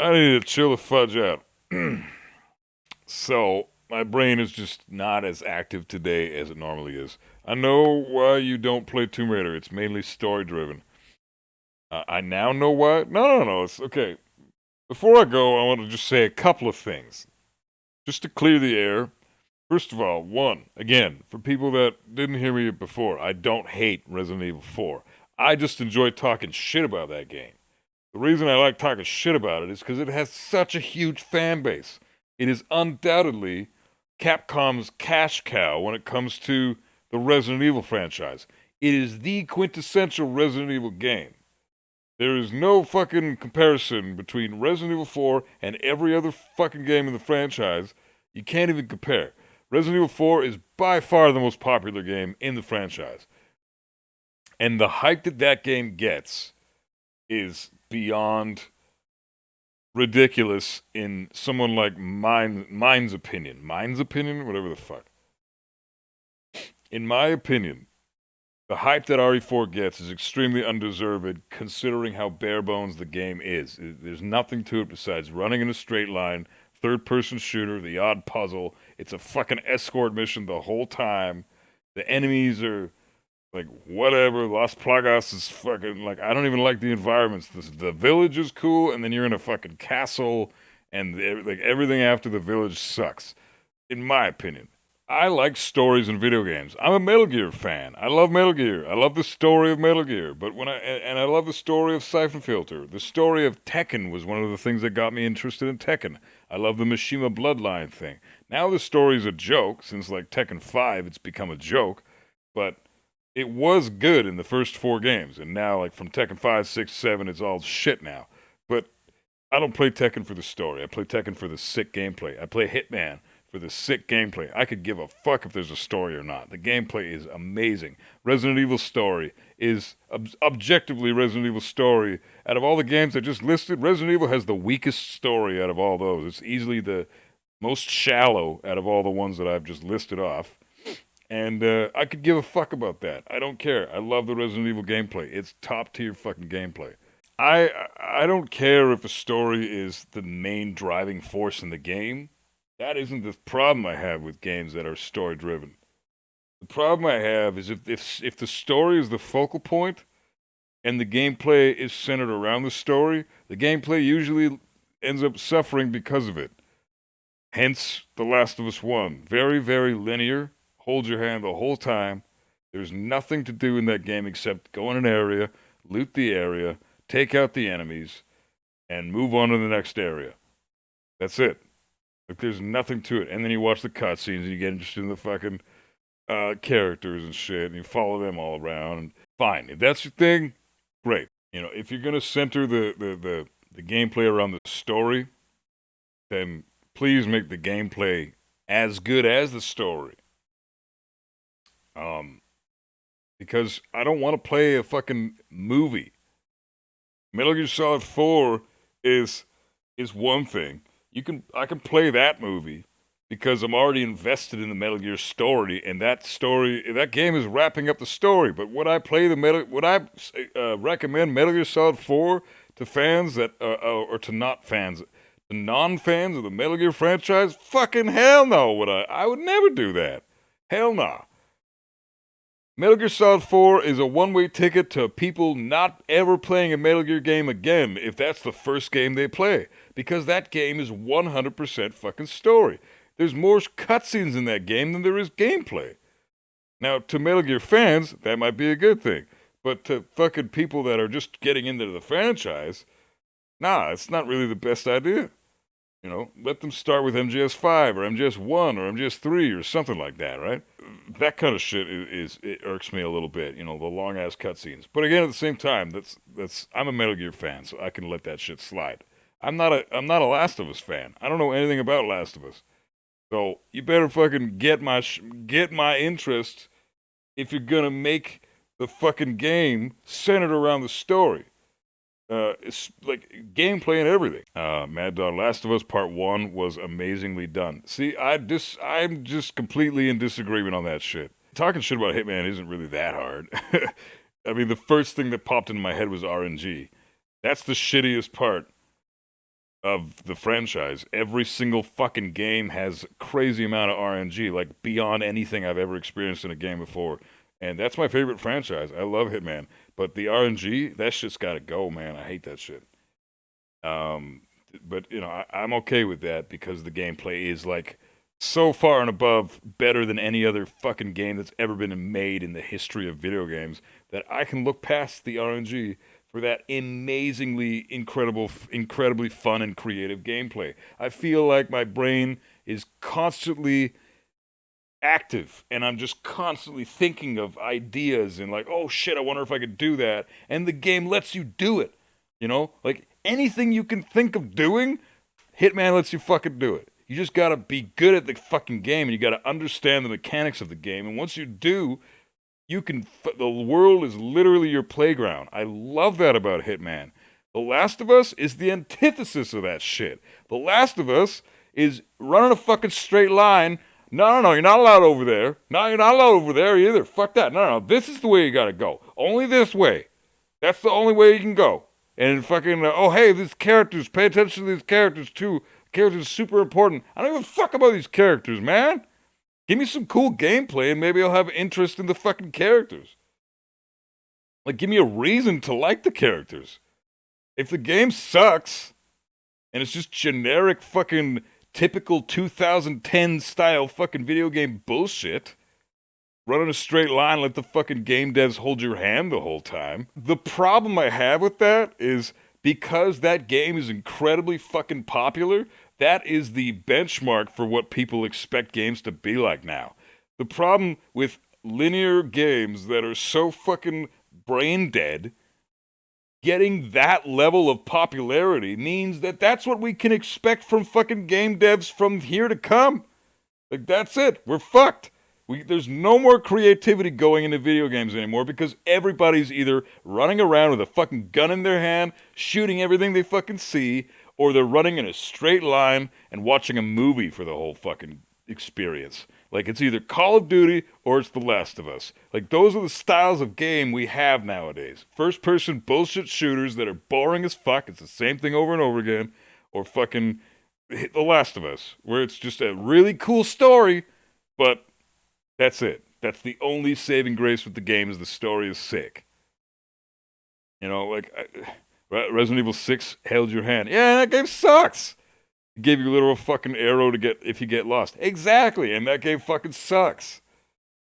I need to chill the fudge out. So, my brain is just not as active today as it normally is. I know why you don't play Tomb Raider. It's mainly story driven. I now know why. No. It's okay. Before I go, I want to just say a couple of things. Just to clear the air. First of all, one, again, for people that didn't hear me before, I don't hate Resident Evil 4. I just enjoy talking shit about that game. The reason I like talking shit about it is because it has such a huge fan base. It is undoubtedly Capcom's cash cow when it comes to the Resident Evil franchise. It is the quintessential Resident Evil game. There is no fucking comparison between Resident Evil 4 and every other fucking game in the franchise. You can't even compare. Resident Evil 4 is by far the most popular game in the franchise. And the hype that that game gets is beyond ridiculous in someone like mine's opinion. Mine's opinion? Whatever the fuck. In my opinion, the hype that RE4 gets is extremely undeserved considering how bare bones the game is. There's nothing to it besides running in a straight line, third person shooter, the odd puzzle. It's a fucking escort mission the whole time. The enemies are like whatever. Las Plagas is fucking like I don't even like the environments. The village is cool, and then you're in a fucking castle, and like everything after the village sucks, in my opinion. I like stories in video games. I'm a Metal Gear fan. I love Metal Gear. I love the story of Metal Gear. But I love the story of Siphon Filter. The story of Tekken was one of the things that got me interested in Tekken. I love the Mishima Bloodline thing. Now the story's a joke since like Tekken 5 it's become a joke, but it was good in the first four games, and now like from Tekken 5, 6, 7, it's all shit now. But I don't play Tekken for the story. I play Tekken for the sick gameplay. I play Hitman for the sick gameplay. I could give a fuck if there's a story or not. The gameplay is amazing. Resident Evil story is objectively Resident Evil story. Out of all the games I just listed, Resident Evil has the weakest story out of all those. It's easily the most shallow out of all the ones that I've just listed off. And I could give a fuck about that. I don't care. I love the Resident Evil gameplay. It's top tier fucking gameplay. I don't care if a story is the main driving force in the game. That isn't the problem I have with games that are story driven. The problem I have is if the story is the focal point and the gameplay is centered around the story, the gameplay usually ends up suffering because of it. Hence, The Last of Us 1. Very, very linear. Hold your hand the whole time. There's nothing to do in that game except go in an area, loot the area, take out the enemies, and move on to the next area. That's it. Like there's nothing to it. And then you watch the cutscenes and you get interested in the fucking characters and shit, and you follow them all around. And fine, if that's your thing, great. You know, if you're gonna center the gameplay around the story, then please make the gameplay as good as the story. Um, because I don't want to play a fucking movie. Metal Gear Solid 4 is is one thing. I can play that movie because I'm already invested in the Metal Gear story, and that game is wrapping up the story. But would I recommend Metal Gear Solid 4 to fans that or to not fans, to non-fans of the Metal Gear franchise? Fucking hell no, would I? I would never do that. Hell no. Metal Gear Solid 4 is a one-way ticket to people not ever playing a Metal Gear game again if that's the first game they play. Because that game is 100% fucking story. There's more cutscenes in that game than there is gameplay. Now, to Metal Gear fans, that might be a good thing. But to fucking people that are just getting into the franchise, nah, it's not really the best idea. You know, let them start with MGS5 or MGS1 or MGS3 or something like that, right? That kind of shit it irks me a little bit, you know, the long ass cutscenes. But again, at the same time, that's I'm a Metal Gear fan, so I can let that shit slide. I'm not a Last of Us fan. I don't know anything about Last of Us. So you better fucking get my interest if you're gonna make the fucking game centered around the story. It's like gameplay and everything. Mad Dog Last of Us Part 1 was amazingly done. See, I'm just completely in disagreement on that shit. Talking shit about Hitman isn't really that hard. I mean, the first thing that popped into my head was RNG. That's the shittiest part. of the franchise. Every single fucking game has crazy amount of RNG, like beyond anything I've ever experienced in a game before. And that's my favorite franchise. I love Hitman, but the RNG, that shit's got to go, man. I hate that shit. Um, but I'm okay with that because the gameplay is like so far and above better than any other fucking game that's ever been made in the history of video games that I can look past the RNG for that amazingly incredibly fun and creative gameplay. I feel like my brain is constantly active and I'm just constantly thinking of ideas and like, oh shit, I wonder if I could do that. And the game lets you do it. Like anything you can think of doing, Hitman lets you fucking do it. You just gotta be good at the fucking game and you gotta understand the mechanics of the game. And once you do, the world is literally your playground. I love that about Hitman. The Last of Us is the antithesis of that shit. The Last of Us is running a fucking straight line. No, you're not allowed over there. No, you're not allowed over there either. Fuck that. No, this is the way you gotta go. Only this way. That's the only way you can go. And fucking, oh hey, these characters, pay attention to these characters too. Characters are super important. I don't give a fuck about these characters, man. Give me some cool gameplay and maybe I'll have interest in the fucking characters. Like, give me a reason to like the characters. If the game sucks and it's just generic fucking typical 2010 style fucking video game bullshit, run in a straight line, let the fucking game devs hold your hand the whole time. The problem I have with that is because that game is incredibly fucking popular, that is the benchmark for what people expect games to be like now. The problem with linear games that are so fucking brain dead, getting that level of popularity means that that's what we can expect from fucking game devs from here to come. Like, that's it. We're fucked. There's no more creativity going into video games anymore because everybody's either running around with a fucking gun in their hand, shooting everything they fucking see, or they're running in a straight line and watching a movie for the whole fucking experience. Like, it's either Call of Duty or it's The Last of Us. Like, those are the styles of game we have nowadays. First-person bullshit shooters that are boring as fuck. It's the same thing over and over again. Or fucking The Last of Us, where it's just a really cool story, but that's it. That's the only saving grace with the game is the story is sick. Like Resident Evil 6 held your hand. Yeah, that game sucks. It gave you a literal fucking arrow to get if you get lost. Exactly, and that game fucking sucks.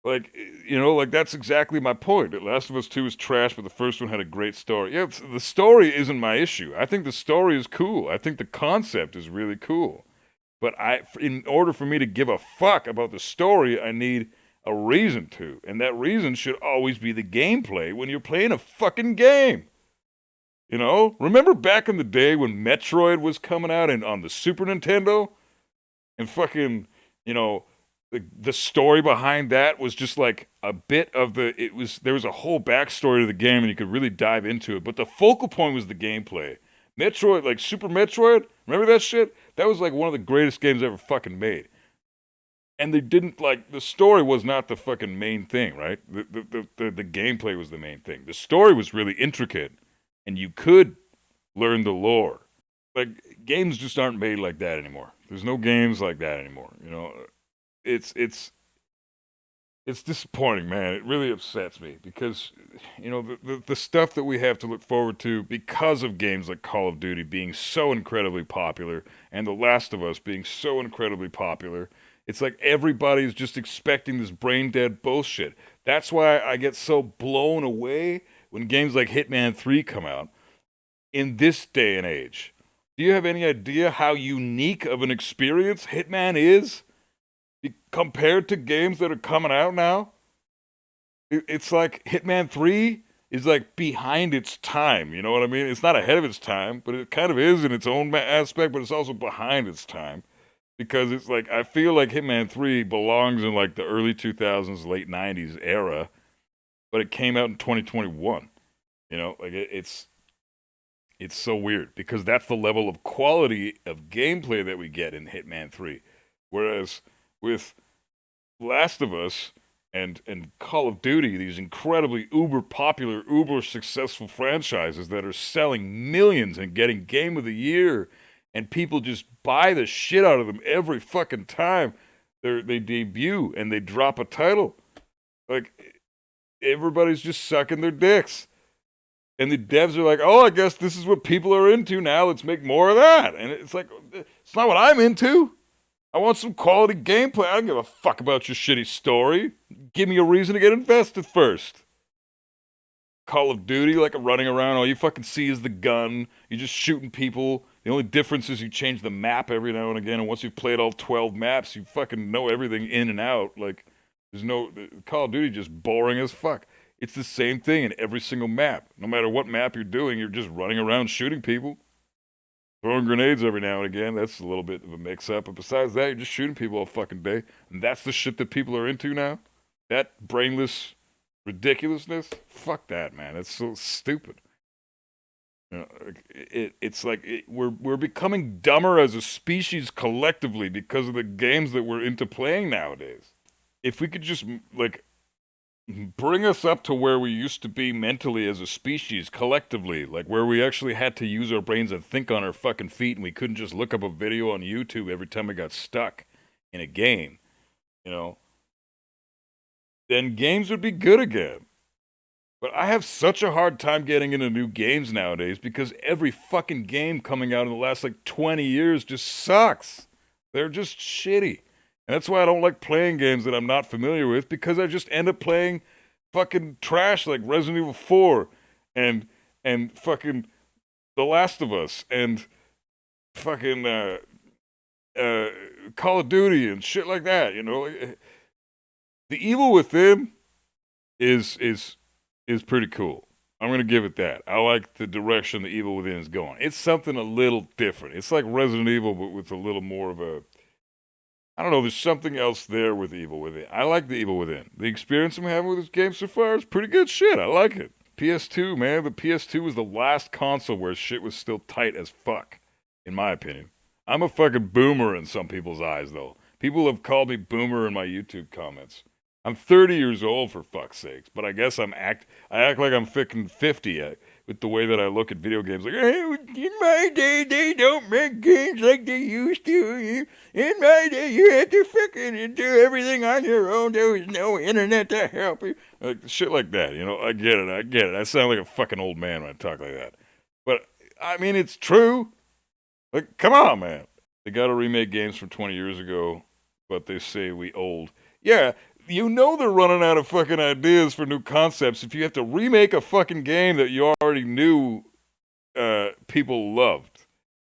Like, like that's exactly my point. Last of Us 2 is trash, but the first one had a great story. Yeah, the story isn't my issue. I think the story is cool. I think the concept is really cool. But in order for me to give a fuck about the story, I need a reason to. And that reason should always be the gameplay when you're playing a fucking game. Remember back in the day when Metroid was coming out and on the Super Nintendo? And fucking, the story behind that was just like a bit of there was a whole backstory to the game and you could really dive into it. But the focal point was the gameplay. Metroid, like Super Metroid, remember that shit? That was like one of the greatest games ever fucking made. And they didn't the story was not the fucking main thing, right? The gameplay was the main thing. The story was really intricate and you could learn the lore. Like, games just aren't made like that anymore. There's no games like that anymore. It's disappointing, man. It really upsets me because, the stuff that we have to look forward to because of games like Call of Duty being so incredibly popular and The Last of Us being so incredibly popular, it's like everybody's just expecting this brain dead bullshit. That's why I get so blown away when games like Hitman 3 come out in this day and age. Do you have any idea how unique of an experience Hitman is compared to games that are coming out now? It's like Hitman 3 is like behind its time, you know what I mean? It's not ahead of its time, but it kind of is in its own aspect, but it's also behind its time. Because it's like, I feel like Hitman 3 belongs in like the early 2000s, late 90s era, but it came out in 2021. It's so weird because that's the level of quality of gameplay that we get in Hitman 3. Whereas with Last of Us and Call of Duty, these incredibly uber popular, uber successful franchises that are selling millions and getting Game of the Year and people just buy the shit out of them every fucking time they debut and they drop a title. Like, everybody's just sucking their dicks. And the devs are like, oh, I guess this is what people are into now. Let's make more of that. And it's like, it's not what I'm into. I want some quality gameplay. I don't give a fuck about your shitty story. Give me a reason to get invested first. Call of Duty, like running around, all you fucking see is the gun. You're just shooting people. The only difference is you change the map every now and again. And once you've played all 12 maps, you fucking know everything in and out. Like, there's no Call of Duty, just boring as fuck. It's the same thing in every single map. No matter what map you're doing, you're just running around shooting people. Throwing grenades every now and again. That's a little bit of a mix-up. But besides that, you're just shooting people all fucking day. And that's the shit that people are into now? That brainless ridiculousness? Fuck that, man. It's so stupid. You know, it's like we're becoming dumber as a species collectively because of the games that we're into playing nowadays. If we could just, like, bring us up to where we used to be mentally as a species collectively, like where we actually had to use our brains and think on our fucking feet, and we couldn't just look up a video on YouTube every time we got stuck in a game, you know, then games would be good again. But I have such a hard time getting into new games nowadays because every fucking game coming out in the last like 20 years just sucks. They're just shitty. And that's why I don't like playing games that I'm not familiar with, because I just end up playing fucking trash like Resident Evil 4 and fucking The Last of Us and fucking Call of Duty and shit like that, you know? The Evil Within is pretty cool. I'm going to give it that. I like the direction the Evil Within is going. It's something a little different. It's like Resident Evil, but with a little more of a, I don't know, there's something else there with Evil Within. I like the Evil Within. The experience I'm having with this game so far is pretty good shit. I like it. PS2, man. The PS2 was the last console where shit was still tight as fuck, in my opinion. I'm a fucking boomer in some people's eyes, though. People have called me boomer in my YouTube comments. I'm 30 years old, for fuck's sakes, but I guess I act like I'm fucking 50 with the way that I look at video games. Like, hey, in my day, they don't make games like they used to. In my day, you had to fucking do everything on your own. There was no internet to help you. Like, shit like that, you know? I get it. I sound like a fucking old man when I talk like that. But, I mean, it's true. Like, come on, man. They gotta remake games from 20 years ago, but they say we old. Yeah, you know they're running out of fucking ideas for new concepts if you have to remake a fucking game that you already knew people loved.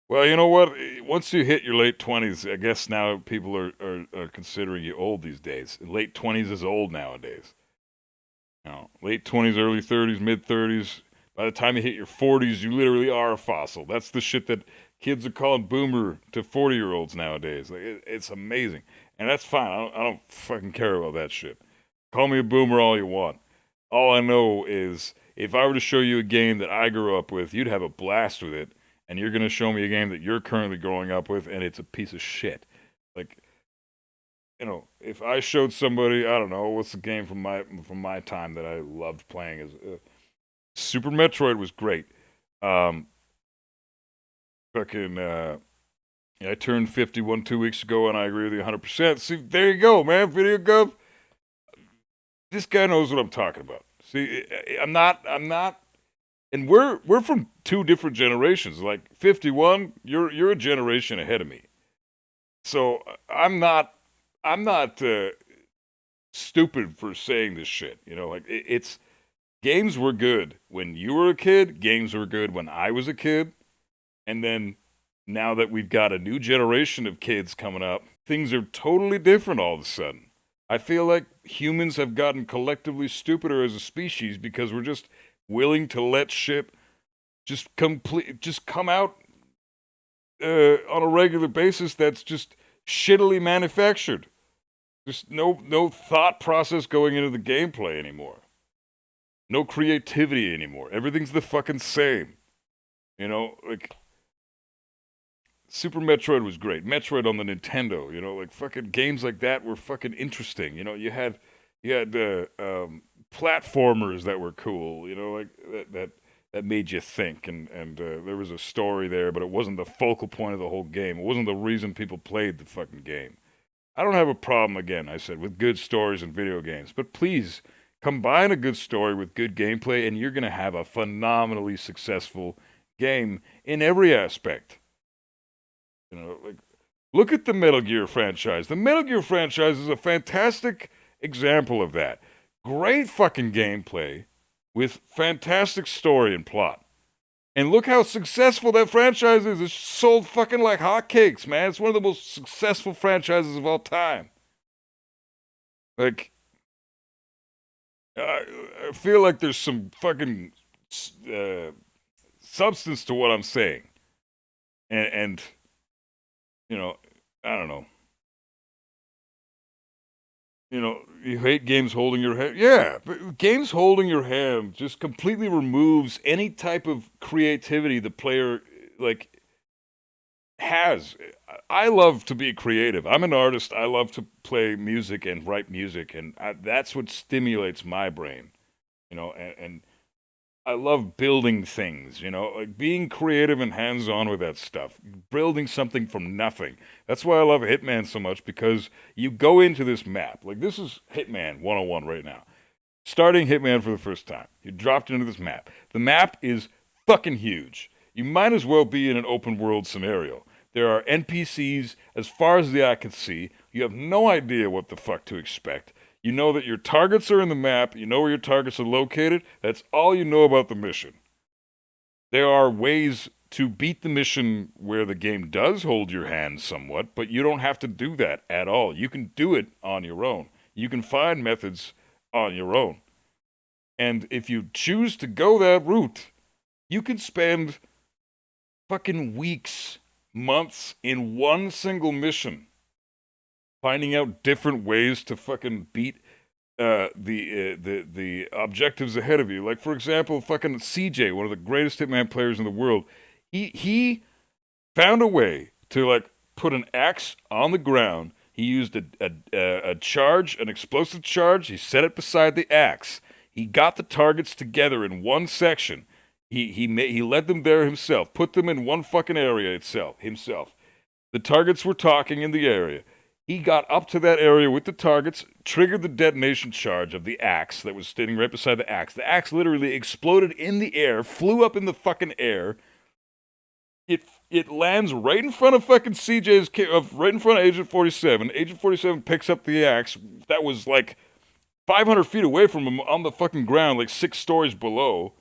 Well, you know what? Once you hit your late 20s, I guess now people are considering you old these days. Late 20s is old nowadays. You know, late 20s, early 30s, mid 30s. By the time you hit your 40s, you literally are a fossil. That's the shit that kids are calling boomer to 40-year-olds nowadays. Like, it's amazing. And that's fine. I don't fucking care about that shit. Call me a boomer all you want. All I know is if I were to show you a game that I grew up with, you'd have a blast with it. And you're going to show me a game that you're currently growing up with, and it's a piece of shit. Like, you know, if I showed somebody, I don't know, what's the game from my time that I loved playing? Is Super Metroid was great. I turned 51 2 weeks ago, and I agree with you 100%. See, there you go, man. Video Gov. This guy knows what I'm talking about. See, I'm not, and we're from two different generations. Like 51, you're a generation ahead of me. So I'm not stupid for saying this shit. You know, like it's games were good when you were a kid. Games were good when I was a kid, and then now that we've got a new generation of kids coming up, things are totally different all of a sudden. I feel like humans have gotten collectively stupider as a species because we're just willing to let shit just come out on a regular basis that's just shittily manufactured. Just no thought process going into the gameplay anymore. No creativity anymore. Everything's the fucking same. You know, like Super Metroid was great. Metroid on the Nintendo, you know, like fucking games like that were fucking interesting. You know, you had platformers that were cool. You know, like that that made you think, and there was a story there, but it wasn't the focal point of the whole game. It wasn't the reason people played the fucking game. I don't have a problem, again, I said, with good stories in video games, but please combine a good story with good gameplay, and you're going to have a phenomenally successful game in every aspect. You know, like, look at the Metal Gear franchise. The Metal Gear franchise is a fantastic example of that. Great fucking gameplay with fantastic story and plot. And look how successful that franchise is. It's sold fucking like hotcakes, man. It's one of the most successful franchises of all time. Like, I feel like there's some fucking uh, substance to what I'm saying. And, you know, I don't know. You know, you hate games holding your hand. Yeah, but games holding your hand just completely removes any type of creativity the player, like, has. I love to be creative. I'm an artist. I love to play music and write music, and that's what stimulates my brain. You know, and I love building things, you know, like being creative and hands-on with that stuff, building something from nothing. That's why I love Hitman so much, because you go into this map. Like, this is Hitman 101 right now. Starting Hitman for the first time. You dropped into this map. The map is fucking huge. You might as well be in an open world scenario. There are NPCs as far as the eye can see. You have no idea what the fuck to expect. You know that your targets are in the map. You know where your targets are located. That's all you know about the mission. There are ways to beat the mission where the game does hold your hand somewhat, but you don't have to do that at all. You can do it on your own. You can find methods on your own. And if you choose to go that route, you can spend fucking weeks, months in one single mission finding out different ways to fucking beat the objectives ahead of you. Like, for example, fucking CJ, one of the greatest Hitman players in the world, he found a way to, like, put an axe on the ground. He used a charge, an explosive charge. He set it beside the axe. He got the targets together in one section. He led them there himself, put them in one fucking area himself. The targets were talking in the area. He got up to that area with the targets, triggered the detonation charge of the axe that was standing right beside the axe. The axe literally exploded in the air, flew up in the fucking air. It lands right in front of fucking right in front of Agent 47. Agent 47 picks up the axe that was like 500 feet away from him on the fucking ground, like 6 stories below,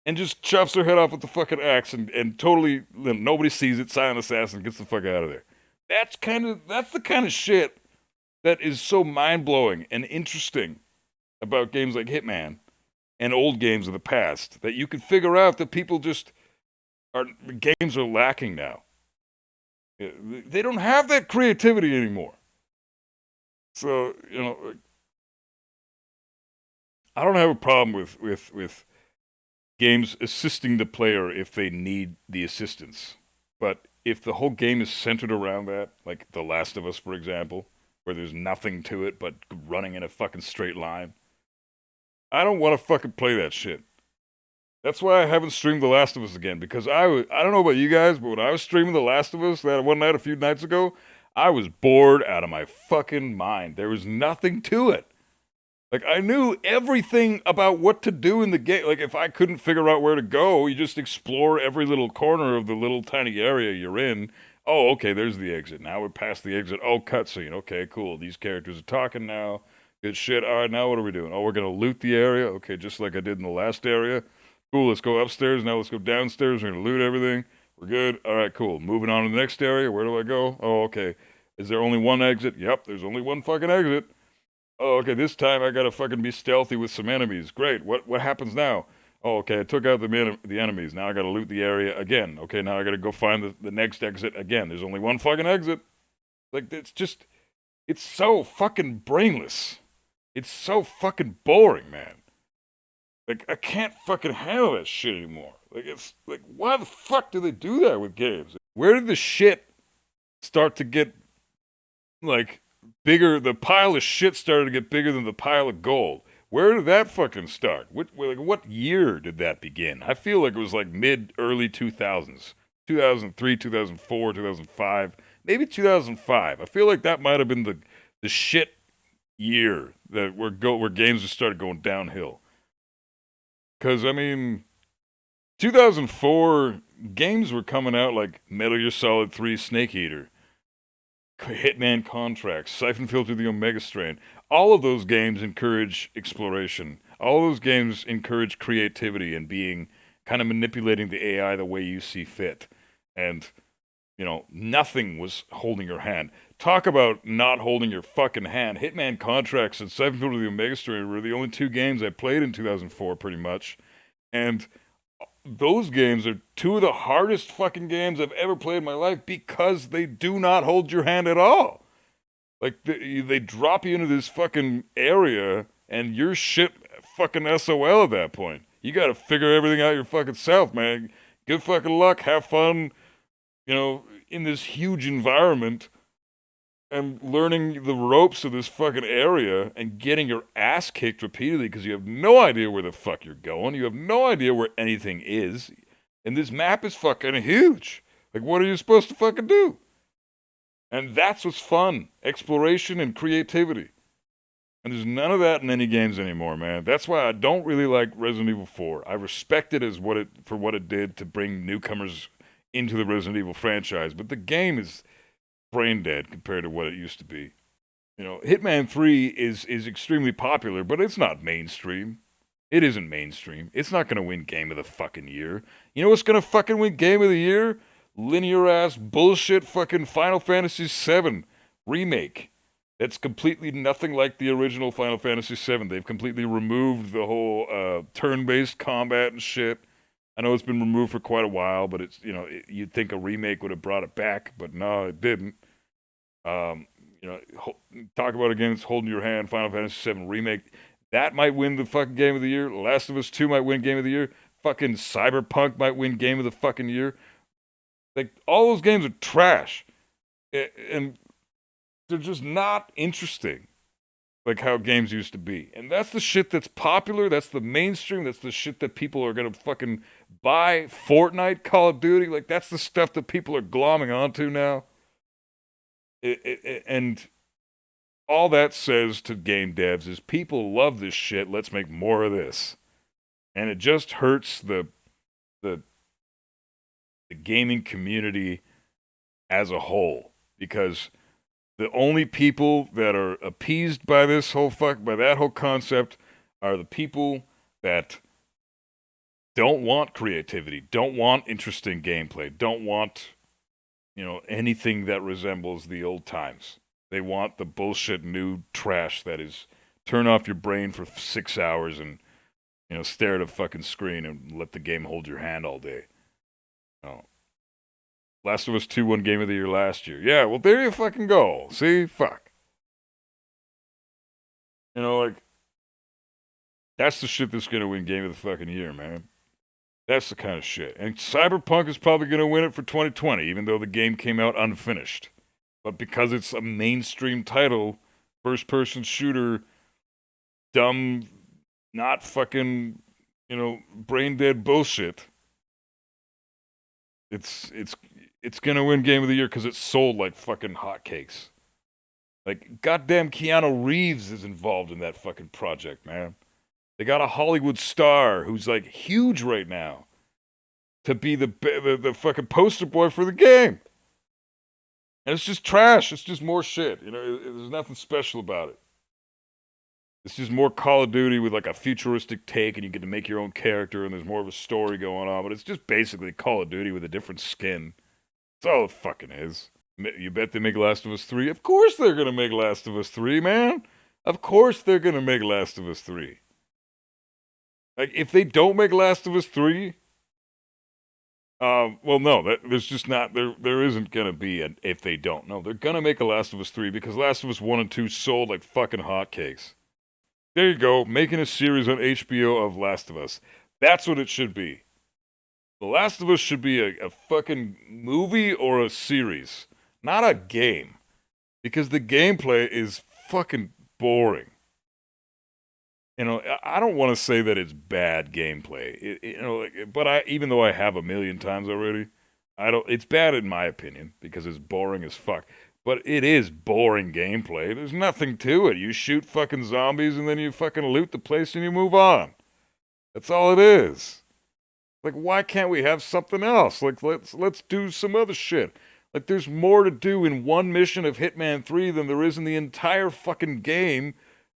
and just chops her head off with the fucking axe and totally, nobody sees it, silent assassin, gets the fuck out of there. That's the kind of shit that is so mind-blowing and interesting about games like Hitman and old games of the past, that you can figure out that people just games are lacking now. They don't have that creativity anymore. So, you know, I don't have a problem with games assisting the player if they need the assistance. But if the whole game is centered around that, like The Last of Us, for example, where there's nothing to it but running in a fucking straight line, I don't want to fucking play that shit. That's why I haven't streamed The Last of Us again, because I don't know about you guys, but when I was streaming The Last of Us that one night a few nights ago, I was bored out of my fucking mind. There was nothing to it. Like, I knew everything about what to do in the game. Like, if I couldn't figure out where to go, you just explore every little corner of the little tiny area you're in. Oh, okay, there's the exit. Now we're past the exit. Oh, cutscene. Okay, cool. These characters are talking now. Good shit. All right, now what are we doing? Oh, we're going to loot the area. Okay, just like I did in the last area. Cool, let's go upstairs. Now let's go downstairs. We're going to loot everything. We're good. All right, cool. Moving on to the next area. Where do I go? Oh, okay. Is there only one exit? Yep, there's only one fucking exit. Oh, okay, this time I gotta fucking be stealthy with some enemies. Great, what happens now? Oh, okay, I took out the enemies. Now I gotta loot the area again. Okay, now I gotta go find the next exit again. There's only one fucking exit. Like, it's so fucking brainless. It's so fucking boring, man. Like, I can't fucking handle that shit anymore. Like, it's like, why the fuck do they do that with games? Where did the shit start to get, like, bigger? The pile of shit started to get bigger than the pile of gold. Where did that fucking start? What year did that begin? I feel like it was like early 2000s. 2003, 2004, 2005, maybe 2005. I feel like that might have been the shit year that where games just started going downhill. Cuz I mean, 2004 games were coming out like Metal Gear Solid 3 Snake Eater, Hitman Contracts, Siphon Filter the Omega Strain. All of those games encourage exploration. All those games encourage creativity and being kind of manipulating the AI the way you see fit. And, nothing was holding your hand. Talk about not holding your fucking hand. Hitman Contracts and Siphon Filter the Omega Strain were the only two games I played in 2004, pretty much. And those games are two of the hardest fucking games I've ever played in my life because they do not hold your hand at all. Like they drop you into this fucking area and you're shit fucking SOL at that point. You got to figure everything out your fucking self, man. Good fucking luck, have fun, in this huge environment and learning the ropes of this fucking area and getting your ass kicked repeatedly because you have no idea where the fuck you're going. You have no idea where anything is. And this map is fucking huge. Like, what are you supposed to fucking do? And that's what's fun. Exploration and creativity. And there's none of that in any games anymore, man. That's why I don't really like Resident Evil 4. I respect it for what it did to bring newcomers into the Resident Evil franchise, but the game is brain dead compared to what it used to be. Hitman 3 is extremely popular, but it's not mainstream. It isn't mainstream. It's not going to win Game of the fucking year. You know what's going to fucking win Game of the year? Linear ass bullshit fucking Final Fantasy VII remake. It's completely nothing like the original Final Fantasy VII. They've completely removed the whole turn-based combat and shit. I know it's been removed for quite a while, but you'd think a remake would have brought it back, but no, it didn't. Talk about a game that's holding your hand, Final Fantasy VII remake. That might win the fucking Game of the Year. Last of Us 2 might win Game of the Year. Fucking Cyberpunk might win Game of the fucking Year. Like, all those games are trash. And they're just not interesting. Like how games used to be. And that's the shit that's popular. That's the mainstream. That's the shit that people are going to fucking buy. Fortnite, Call of Duty. Like, that's the stuff that people are glomming onto now. And all that says to game devs is people love this shit. Let's make more of this. And it just hurts the gaming community as a whole. Because the only people that are appeased by that whole concept are the people that don't want creativity, don't want interesting gameplay, don't want, anything that resembles the old times. They want the bullshit new trash that is turn off your brain for 6 hours and, stare at a fucking screen and let the game hold your hand all day. Last of Us 2 won Game of the Year last year. Yeah, well, there you fucking go. See? Fuck. That's the shit that's going to win Game of the fucking Year, man. That's the kind of shit. And Cyberpunk is probably going to win it for 2020, even though the game came out unfinished. But because it's a mainstream title, first-person shooter, dumb, not fucking, brain-dead bullshit, it's gonna win Game of the Year because it's sold like fucking hotcakes. Like, goddamn Keanu Reeves is involved in that fucking project, man. They got a Hollywood star who's like huge right now to be the fucking poster boy for the game. And it's just trash. It's just more shit. There's nothing special about it. It's just more Call of Duty with like a futuristic take, and you get to make your own character, and there's more of a story going on. But it's just basically Call of Duty with a different skin. That's all it fucking is. You bet they make Last of Us 3? Of course they're gonna make Last of Us 3, man. Of course they're gonna make Last of Us 3. Like, if they don't make Last of Us 3, well, no, there's just not, there isn't gonna be an if they don't. No, they're gonna make a Last of Us 3 because Last of Us 1 and 2 sold like fucking hotcakes. There you go, making a series on HBO of Last of Us. That's what it should be. The Last of Us should be a fucking movie or a series, not a game. Because the gameplay is fucking boring. I don't want to say that it's bad gameplay. But even though I have a million times already, I don't. It's bad in my opinion because it's boring as fuck. But it is boring gameplay. There's nothing to it. You shoot fucking zombies and then you fucking loot the place and you move on. That's all it is. Like, why can't we have something else? Like, let's do some other shit. Like, there's more to do in one mission of Hitman 3 than there is in the entire fucking game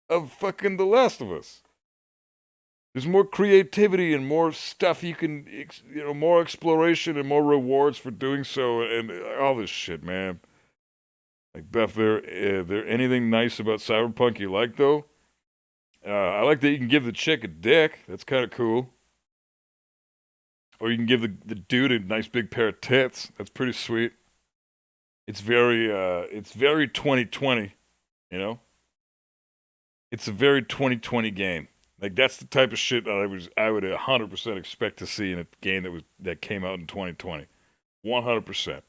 of fucking The Last of Us. There's more creativity and more stuff you can, more exploration and more rewards for doing so, and all this shit, man. Like, Beth, there anything nice about Cyberpunk you like though? I like that you can give the chick a dick. That's kind of cool. Or you can give the dude a nice big pair of tits. That's pretty sweet. It's very 2020, you know? It's a very 2020 game. Like that's the type of shit that I would 100% expect to see in a game that came out in 2020. 100%.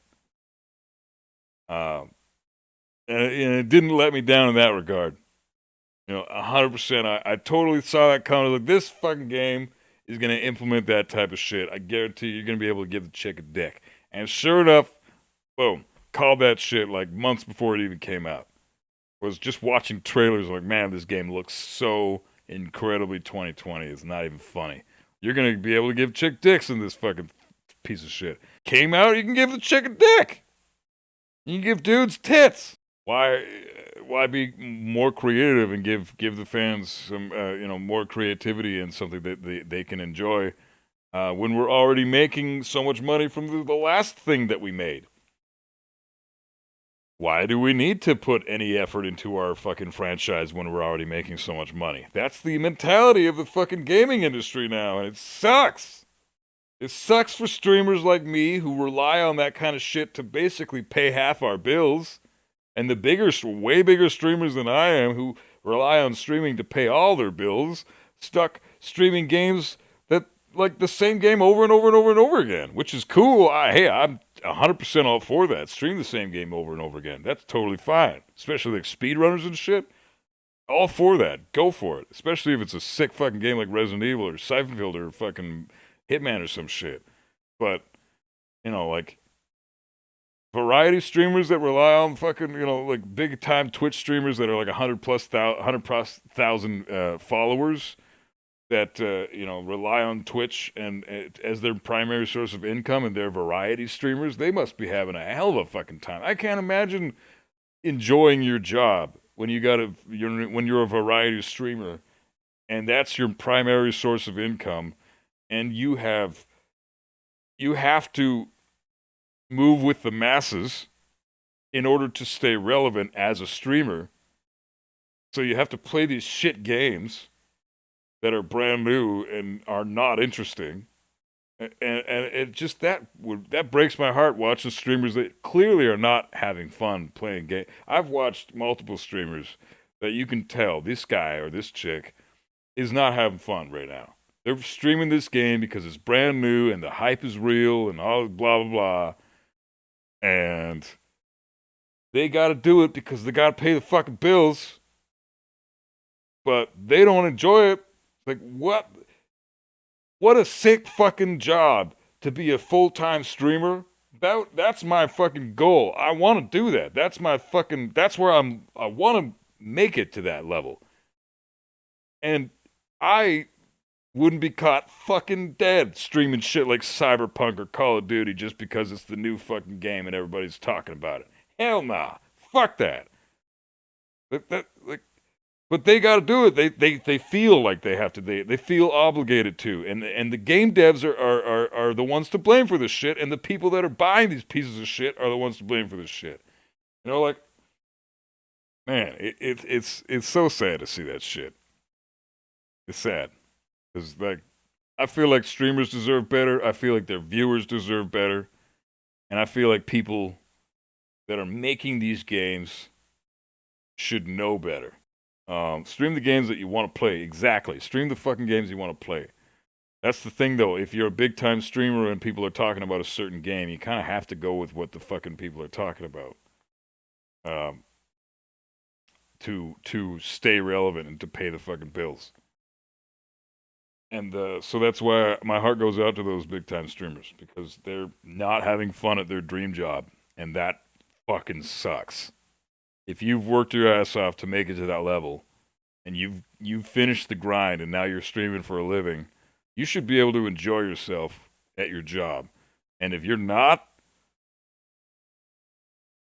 Um, and it didn't let me down in that regard. 100%. I totally saw that coming. Like this fucking game is gonna implement that type of shit. I guarantee you're gonna be able to give the chick a dick. And sure enough, boom, called that shit like months before it even came out. Was just watching trailers like, man, this game looks so incredibly 2020. It's not even funny. You're gonna be able to give chick dicks in this fucking piece of shit. Came out, you can give the chick a dick. You can give dudes tits. Why be more creative and give the fans some more creativity and something that they can enjoy when we're already making so much money from the last thing that we made? Why do we need to put any effort into our fucking franchise when we're already making so much money? That's the mentality of the fucking gaming industry now, and it sucks. It sucks for streamers like me who rely on that kind of shit to basically pay half our bills, and the way bigger streamers than I am who rely on streaming to pay all their bills, stuck streaming games that like the same game over and over and over and over again, which is cool. Hey, I'm 100% all for that. Stream the same game over and over again. That's totally fine. Especially like speedrunners and shit. All for that. Go for it. Especially if it's a sick fucking game like Resident Evil or Siphon Filter or fucking Hitman or some shit. But, like variety streamers that rely on fucking, like big time Twitch streamers that are like 100,000 followers that rely on Twitch and as their primary source of income, and their variety streamers, they must be having a hell of a fucking time. I can't imagine enjoying your job when when you're a variety streamer and that's your primary source of income, and you have to move with the masses in order to stay relevant as a streamer. So you have to play these shit games that are brand new and are not interesting, and it just that breaks my heart watching streamers that clearly are not having fun playing game. I've watched multiple streamers that you can tell this guy or this chick is not having fun right now. They're streaming this game because it's brand new and the hype is real and all blah blah blah, and they got to do it because they got to pay the fucking bills, but they don't enjoy it. Like, what? What a sick fucking job to be a full-time streamer. That's my fucking goal. I want to do that. That's where I want to make it to that level. And I wouldn't be caught fucking dead streaming shit like Cyberpunk or Call of Duty just because it's the new fucking game and everybody's talking about it. Hell nah. Fuck that. But they got to do it. They feel like they have to. They feel obligated to. And the game devs are the ones to blame for this shit. And the people that are buying these pieces of shit are the ones to blame for this shit. Like, man, it's so sad to see that shit. It's sad. Because, like, I feel like streamers deserve better. I feel like their viewers deserve better. And I feel like people that are making these games should know better. Stream the games that you want to play. Exactly. Stream the fucking games you want to play. That's the thing, though. If you're a big time streamer and people are talking about a certain game, you kind of have to go with what the fucking people are talking about. To stay relevant and to pay the fucking bills. And so that's why my heart goes out to those big time streamers because they're not having fun at their dream job, and that fucking sucks. If you've worked your ass off to make it to that level, and you've finished the grind, and now you're streaming for a living, you should be able to enjoy yourself at your job. And if you're not,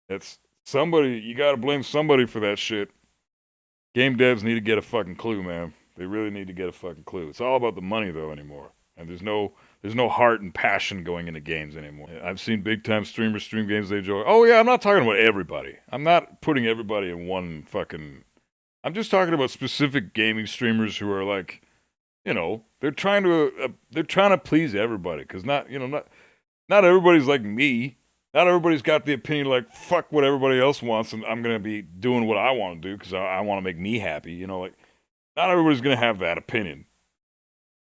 that's somebody. You got to blame somebody for that shit. Game devs need to get a fucking clue, man. They really need to get a fucking clue. It's all about the money though anymore, and there's no heart and passion going into games anymore. I've seen big time streamers stream games they enjoy. Oh yeah, I'm not talking about everybody. I'm not putting everybody in one fucking. I'm just talking about specific gaming streamers who are like, they're trying to please everybody because not everybody's like me. Not everybody's got the opinion like fuck what everybody else wants, and I'm gonna be doing what I want to do because I want to make me happy. Like not everybody's gonna have that opinion.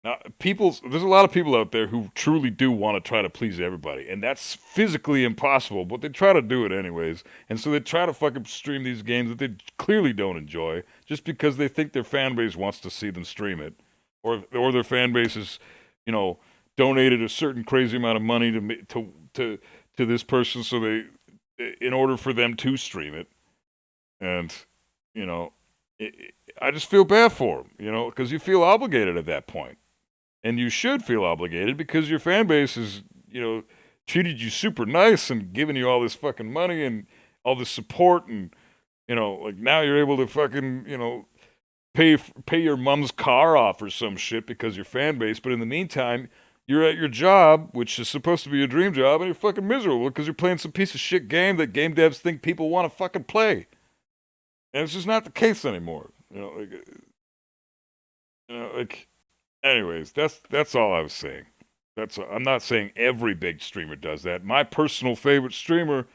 Now, there's a lot of people out there who truly do want to try to please everybody, and that's physically impossible. But they try to do it anyways, and so they try to fucking stream these games that they clearly don't enjoy just because they think their fan base wants to see them stream it, or their fan base is, you know, donated a certain crazy amount of money to this person, so in order for them to stream it, and you know, I just feel bad for them, because you feel obligated at that point. And you should feel obligated because your fan base is, treated you super nice and giving you all this fucking money and all this support. And, like now you're able to fucking, pay your mom's car off or some shit because your fan base. But in the meantime, you're at your job, which is supposed to be your dream job, and you're fucking miserable because you're playing some piece of shit game that game devs think people want to fucking play. And it's just not the case anymore. Anyways, that's all I was saying. I'm not saying every big streamer does that. My personal favorite streamer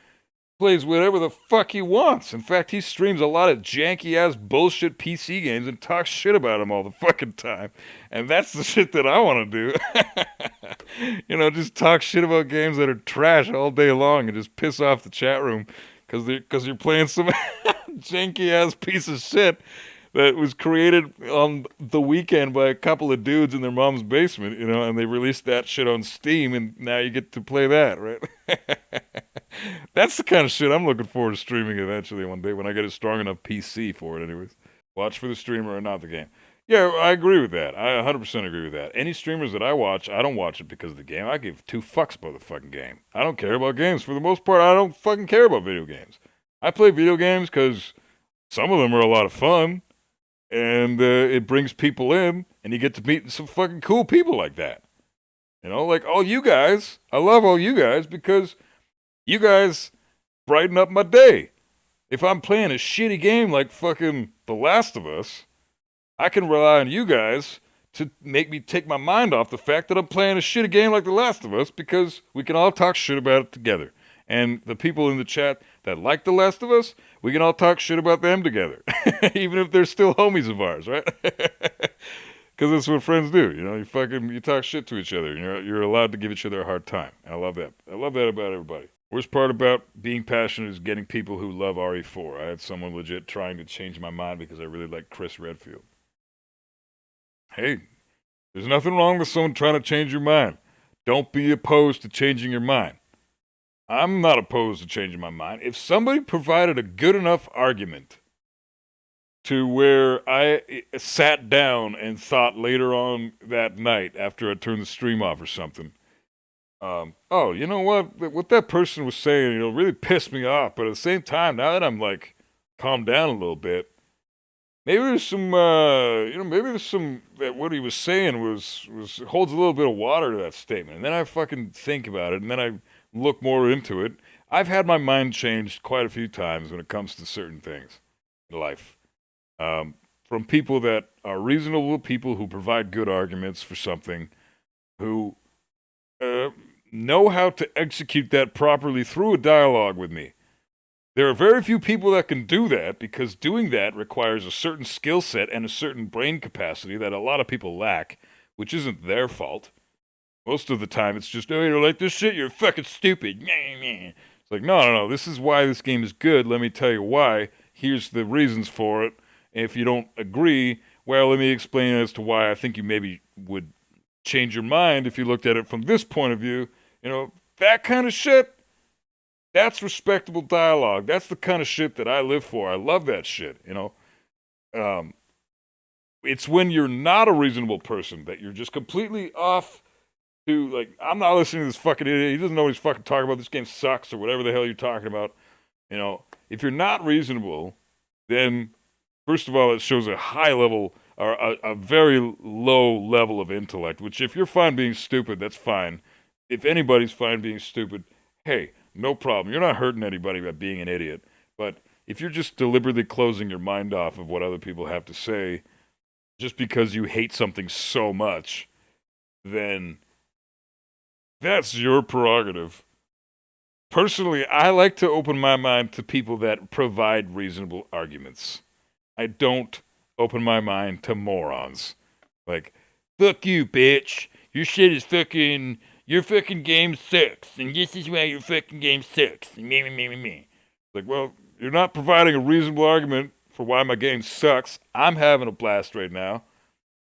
plays whatever the fuck he wants. In fact, he streams a lot of janky ass bullshit PC games and talks shit about them all the fucking time. And that's the shit that I want to do. Just talk shit about games that are trash all day long and just piss off the chat room because you're playing some janky ass piece of shit that was created on the weekend by a couple of dudes in their mom's basement, and they released that shit on Steam, and now you get to play that, right? That's the kind of shit I'm looking forward to streaming eventually one day when I get a strong enough PC for it, anyways. Watch for the streamer and not the game. Yeah, I agree with that. I 100% agree with that. Any streamers that I watch, I don't watch it because of the game. I give two fucks about the fucking game. I don't care about games. For the most part, I don't fucking care about video games. I play video games because some of them are a lot of fun. And it brings people in, and you get to meet some fucking cool people like that. Like all you guys. I love all you guys because you guys brighten up my day. If I'm playing a shitty game like fucking The Last of Us, I can rely on you guys to make me take my mind off the fact that I'm playing a shitty game like The Last of Us because we can all talk shit about it together. And the people in the chat that like The Last of Us, we can all talk shit about them together. Even if they're still homies of ours, right? Because that's what friends do. You talk shit to each other. And you're allowed to give each other a hard time. And I love that. I love that about everybody. Worst part about being passionate is getting people who love RE4. I had someone legit trying to change my mind because I really like Chris Redfield. Hey, there's nothing wrong with someone trying to change your mind. Don't be opposed to changing your mind. I'm not opposed to changing my mind. If somebody provided a good enough argument to where I sat down and thought later on that night after I turned the stream off or something, you know what that person was saying, really pissed me off. But at the same time, now that I'm like calmed down a little bit, maybe there's some, that what he was saying was holds a little bit of water to that statement. And then I fucking think about it, and then I look more into it. I've had my mind changed quite a few times when it comes to certain things in life. From people that are reasonable people who provide good arguments for something, who know how to execute that properly through a dialogue with me. There are very few people that can do that because doing that requires a certain skill set and a certain brain capacity that a lot of people lack, which isn't their fault. Most of the time, it's just, oh, you're like this shit, you're fucking stupid. It's like, no, this is why this game is good. Let me tell you why. Here's the reasons for it. If you don't agree, well, let me explain as to why I think you maybe would change your mind if you looked at it from this point of view. That kind of shit, that's respectable dialogue. That's the kind of shit that I live for. I love that shit. Um, it's when you're not a reasonable person that you're just completely off to, like, I'm not listening to this fucking idiot. He doesn't know what he's fucking talking about. This game sucks or whatever the hell you're talking about. If you're not reasonable, then first of all, it shows a high level or a very low level of intellect, which if you're fine being stupid, that's fine. If anybody's fine being stupid, hey, no problem. You're not hurting anybody by being an idiot. But if you're just deliberately closing your mind off of what other people have to say just because you hate something so much, then that's your prerogative. Personally, I like to open my mind to people that provide reasonable arguments. I don't open my mind to morons. Like, fuck you, bitch. Your shit is fucking. Your fucking game sucks, and this is why your fucking game sucks. Me. Like, well, you're not providing a reasonable argument for why my game sucks. I'm having a blast right now.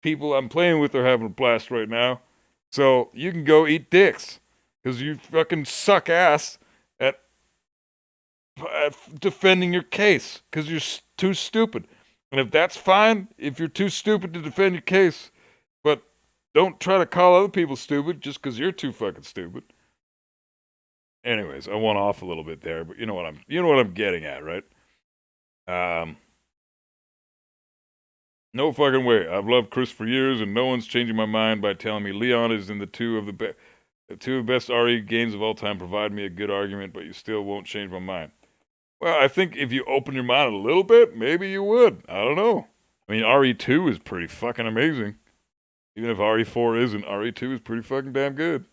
People I'm playing with are having a blast right now. So you can go eat dicks. Because you fucking suck ass at defending your case. Because you're too stupid. And if that's fine, if you're too stupid to defend your case, but don't try to call other people stupid just because you're too fucking stupid. Anyways, I went off a little bit there, but you know what I'm getting at, right? No fucking way. I've loved Chris for years, and no one's changing my mind by telling me Leon is in the two of the best RE games of all time. Provide me a good argument, but you still won't change my mind. Well, I think if you open your mind a little bit, maybe you would. I don't know. I mean, RE2 is pretty fucking amazing. Even if RE4 isn't, RE2 is pretty fucking damn good.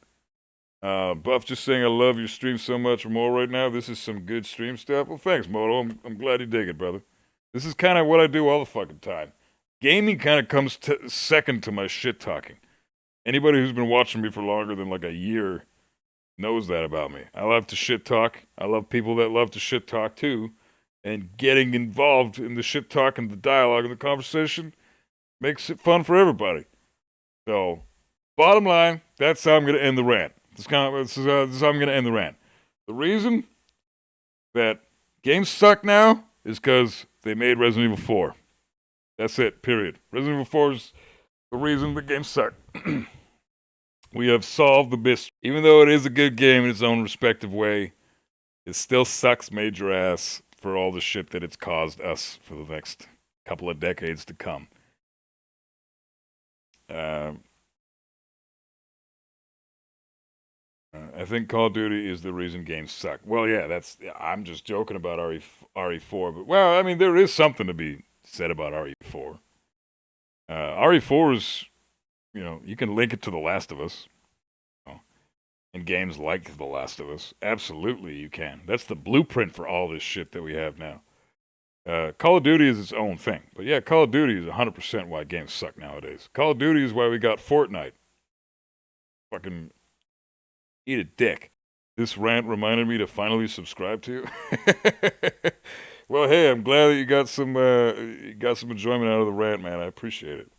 Buff just saying I love your stream so much more right now. This is some good stream stuff. Well, thanks, Moto. I'm glad you dig it, brother. This is kind of what I do all the fucking time. Gaming kind of comes second to my shit talking. Anybody who's been watching me for longer than like a year knows that about me. I love to shit talk. I love people that love to shit talk too. And getting involved in the shit talk and the dialogue and the conversation makes it fun for everybody. So, bottom line, that's how I'm going to end the rant. This is how I'm going to end the rant. The reason that games suck now is because they made Resident Evil 4. That's it, period. Resident Evil 4 is the reason the games suck. We have solved the mystery. Even though it is a good game in its own respective way, it still sucks major ass for all the shit that it's caused us for the next couple of decades to come. I think Call of Duty is the reason games suck. Well, yeah, I'm just joking about RE4, but well, I mean, there is something to be said about RE4. RE4 is, you can link it to The Last of Us. And games like The Last of Us. Absolutely, you can. That's the blueprint for all this shit that we have now. Call of Duty is its own thing. But yeah, Call of Duty is 100% why games suck nowadays. Call of Duty is why we got Fortnite. Fucking eat a dick. This rant reminded me to finally subscribe to you. Well, hey, I'm glad that you got some enjoyment out of the rant, man. I appreciate it.